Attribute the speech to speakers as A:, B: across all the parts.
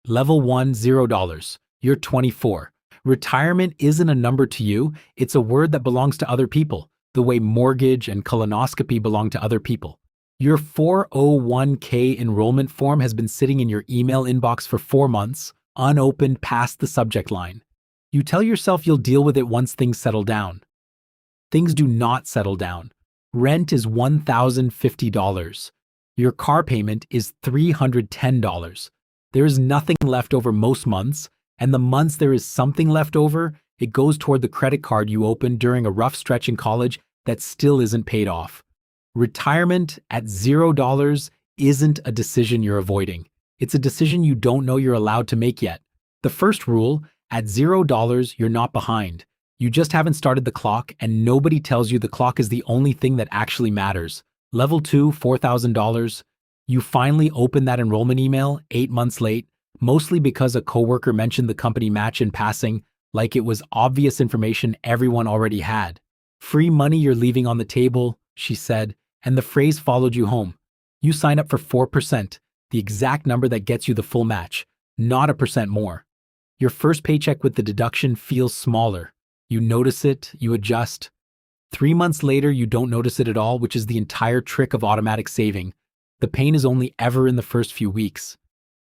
A: Level 1, $0. You're 24. Retirement isn't a number to you, it's a word that belongs to other people, the way mortgage and colonoscopy belong to other people. Your 401k enrollment form has been sitting in your email inbox for 4 months, unopened past the subject line. You tell yourself you'll deal with it once things settle down. Things do not settle down. Rent is $1,050. Your car payment is $310. There is nothing left over most months, and the months there is something left over, it goes toward the credit card you opened during a rough stretch in college that still isn't paid off. Retirement at $0 isn't a decision you're avoiding. It's a decision you don't know you're allowed to make yet. The first rule, at $0, you're not behind. You just haven't started the clock, and nobody tells you the clock is the only thing that actually matters. Level 2, $4,000. You finally open that enrollment email 8 months late, mostly because a coworker mentioned the company match in passing, like it was obvious information everyone already had. Free money you're leaving on the table, she said, and the phrase followed you home. You sign up for 4%, the exact number that gets you the full match, not a percent more. Your first paycheck with the deduction feels smaller. You notice it, you adjust. 3 months later, you don't notice it at all, which is the entire trick of automatic saving. The pain is only ever in the first few weeks.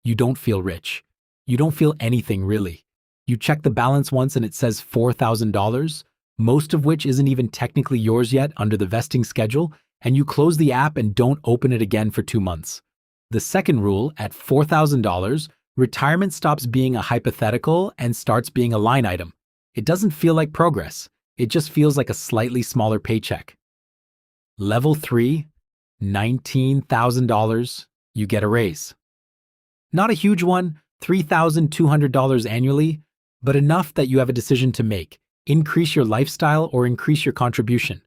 A: You don't feel rich. You don't feel anything, really. You check the balance once and it says $4,000, most of which isn't even technically yours yet under the vesting schedule, and you close the app and don't open it again for 2 months. The second rule, at $4,000, retirement stops being a hypothetical and starts being a line item. It doesn't feel like progress. It just feels like a slightly smaller paycheck. Level 3, $19,000, you get a raise. Not a huge one, $3,200 annually, but enough that you have a decision to make: increase your lifestyle or increase your contribution.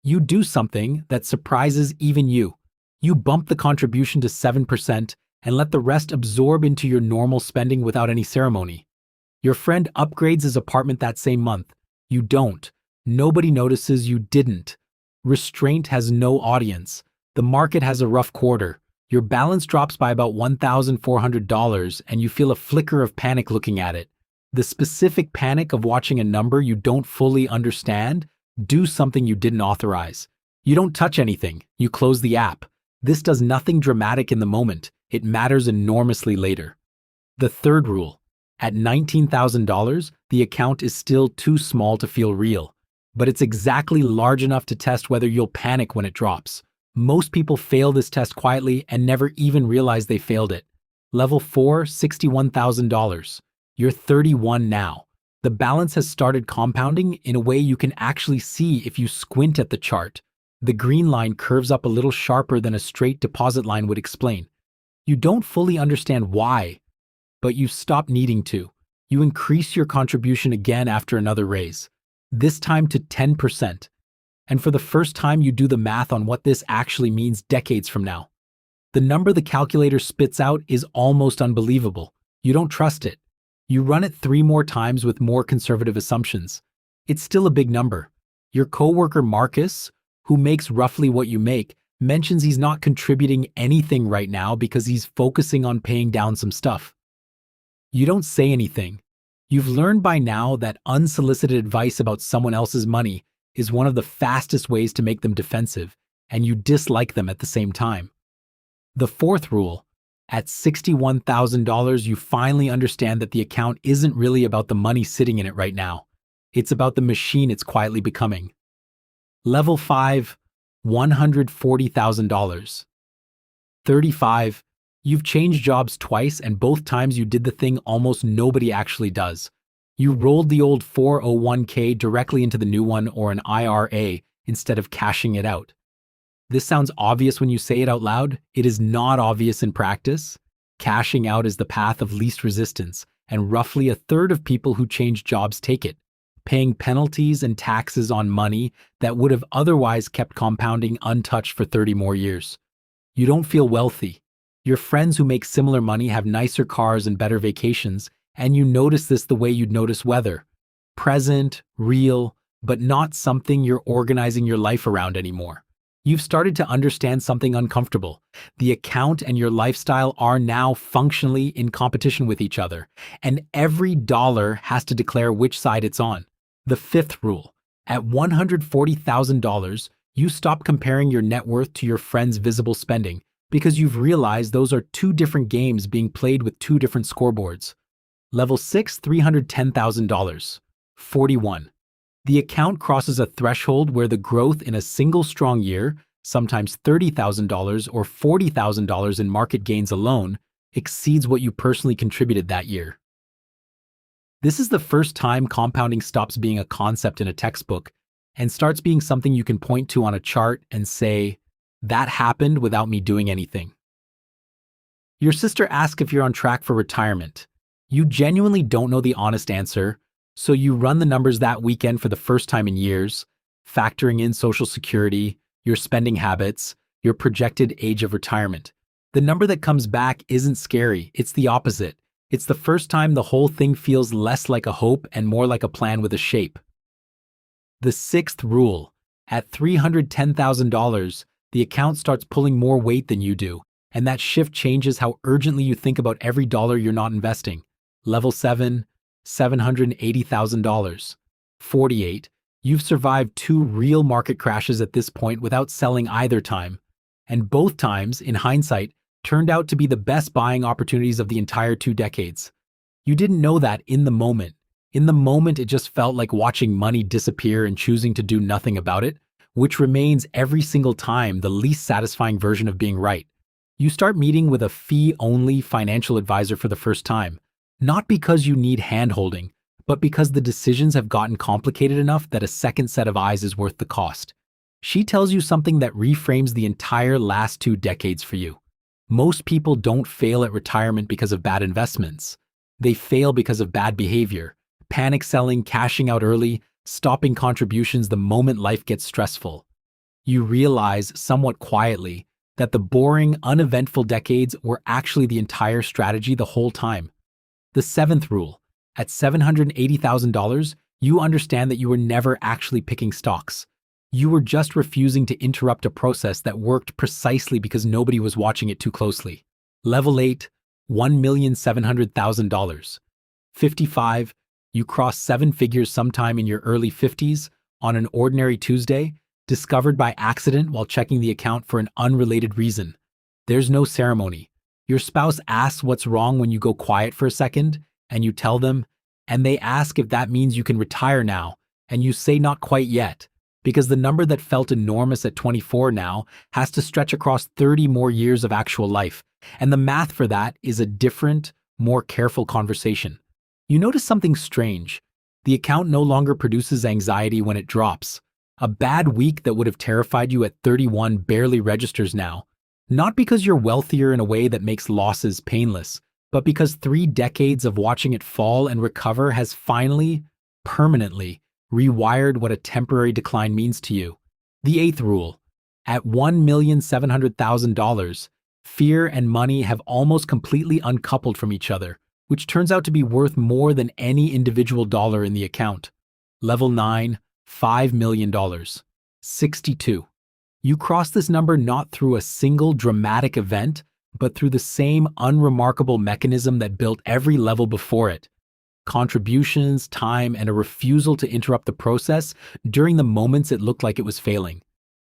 A: You do something that surprises even you. You bump the contribution to 7% and let the rest absorb into your normal spending without any ceremony. Your friend upgrades his apartment that same month. You don't. Nobody notices you didn't. Restraint has no audience. The market has a rough quarter. Your balance drops by about $1,400 and you feel a flicker of panic looking at it. The specific panic of watching a number you don't fully understand do something you didn't authorize. You don't touch anything. You close the app. This does nothing dramatic in the moment. It matters enormously later. The third rule. At $19,000, the account is still too small to feel real, but it's exactly large enough to test whether you'll panic when it drops. Most people fail this test quietly and never even realize they failed it. Level 4, $61,000. You're 31 now. The balance has started compounding in a way you can actually see if you squint at the chart. The green line curves up a little sharper than a straight deposit line would explain. You don't fully understand why, but you stop needing to. You increase your contribution again after another raise, this time to 10%. And for the first time, you do the math on what this actually means decades from now. The number the calculator spits out is almost unbelievable. You don't trust it. You run it 3 more times with more conservative assumptions. It's still a big number. Your coworker Marcus, who makes roughly what you make, mentions he's not contributing anything right now because he's focusing on paying down some stuff. You don't say anything. You've learned by now that unsolicited advice about someone else's money is one of the fastest ways to make them defensive, and you dislike them at the same time. The fourth rule, at $61,000, you finally understand that the account isn't really about the money sitting in it right now. It's about the machine it's quietly becoming. Level 5, $140,000. 35. You've changed jobs twice, and both times you did the thing almost nobody actually does. You rolled the old 401k directly into the new one or an IRA instead of cashing it out. This sounds obvious when you say it out loud. It is not obvious in practice. Cashing out is the path of least resistance, and roughly a third of people who change jobs take it, paying penalties and taxes on money that would have otherwise kept compounding untouched for 30 more years. You don't feel wealthy. Your friends who make similar money have nicer cars and better vacations, and you notice this the way you'd notice weather. Present, real, but not something you're organizing your life around anymore. You've started to understand something uncomfortable. The account and your lifestyle are now functionally in competition with each other, and every dollar has to declare which side it's on. The fifth rule: at $140,000, you stop comparing your net worth to your friend's visible spending because you've realized those are two different games being played with two different scoreboards. Level 6, $310,000. 41. The account crosses a threshold where the growth in a single strong year, sometimes $30,000 or $40,000 in market gains alone, exceeds what you personally contributed that year. This is the first time compounding stops being a concept in a textbook and starts being something you can point to on a chart and say, that happened without me doing anything. Your sister asks if you're on track for retirement. You genuinely don't know the honest answer, so you run the numbers that weekend for the first time in years, factoring in Social Security, your spending habits, your projected age of retirement. The number that comes back isn't scary, it's the opposite. It's the first time the whole thing feels less like a hope and more like a plan with a shape. The sixth rule: at $310,000, the account starts pulling more weight than you do, and that shift changes how urgently you think about every dollar you're not investing. Level 7, $780,000. 48. You've survived two real market crashes at this point without selling either time, and both times, in hindsight, turned out to be the best buying opportunities of the entire 2 decades. You didn't know that in the moment. In the moment, it just felt like watching money disappear and choosing to do nothing about it, which remains every single time the least satisfying version of being right. You start meeting with a fee-only financial advisor for the first time, not because you need hand-holding, but because the decisions have gotten complicated enough that a second set of eyes is worth the cost. She tells you something that reframes the entire last 2 decades for you. Most people don't fail at retirement because of bad investments. They fail because of bad behavior, panic selling, cashing out early, stopping contributions the moment life gets stressful. You realize, somewhat quietly, that the boring, uneventful decades were actually the entire strategy the whole time. The seventh rule: at $780,000, you understand that you were never actually picking stocks. You were just refusing to interrupt a process that worked precisely because nobody was watching it too closely. Level 8, $1,700,000. 55. You cross 7 figures sometime in your early 50s on an ordinary Tuesday, discovered by accident while checking the account for an unrelated reason. There's no ceremony. Your spouse asks what's wrong when you go quiet for a second, and you tell them, and they ask if that means you can retire now, and you say not quite yet, because the number that felt enormous at 24 now has to stretch across 30 more years of actual life, and the math for that is a different, more careful conversation. You notice something strange. The account no longer produces anxiety when it drops. A bad week that would have terrified you at 31 barely registers now, not because you're wealthier in a way that makes losses painless, but because 3 decades of watching it fall and recover has finally, permanently, rewired what a temporary decline means to you. The eighth rule: at $1,700,000, fear and money have almost completely uncoupled from each other, which turns out to be worth more than any individual dollar in the account. Level 9, $5 million. 62. You cross this number not through a single dramatic event, but through the same unremarkable mechanism that built every level before it: contributions, time, and a refusal to interrupt the process during the moments it looked like it was failing.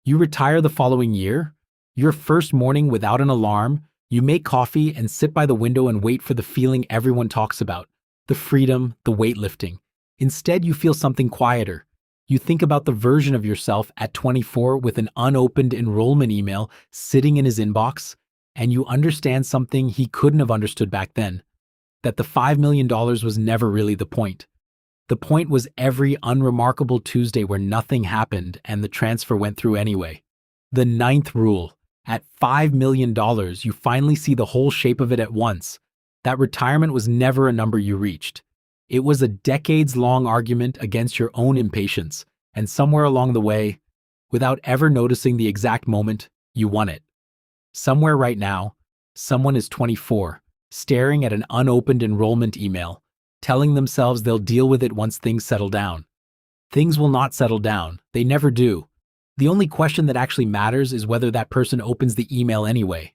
A: You retire the following year. Your first morning without an alarm, you make coffee and sit by the window and wait for the feeling everyone talks about: the freedom, the weightlifting. Instead, you feel something quieter. You think about the version of yourself at 24 with an unopened enrollment email sitting in his inbox, and you understand something he couldn't have understood back then: that the $5 million was never really the point. The point was every unremarkable Tuesday where nothing happened and the transfer went through anyway. The ninth rule: at $5 million, you finally see the whole shape of it at once. That retirement was never a number you reached. It was a decades-long argument against your own impatience, and somewhere along the way, without ever noticing the exact moment, you won it. Somewhere right now, someone is 24, staring at an unopened enrollment email, telling themselves they'll deal with it once things settle down. Things will not settle down. They never do. The only question that actually matters is whether that person opens the email anyway.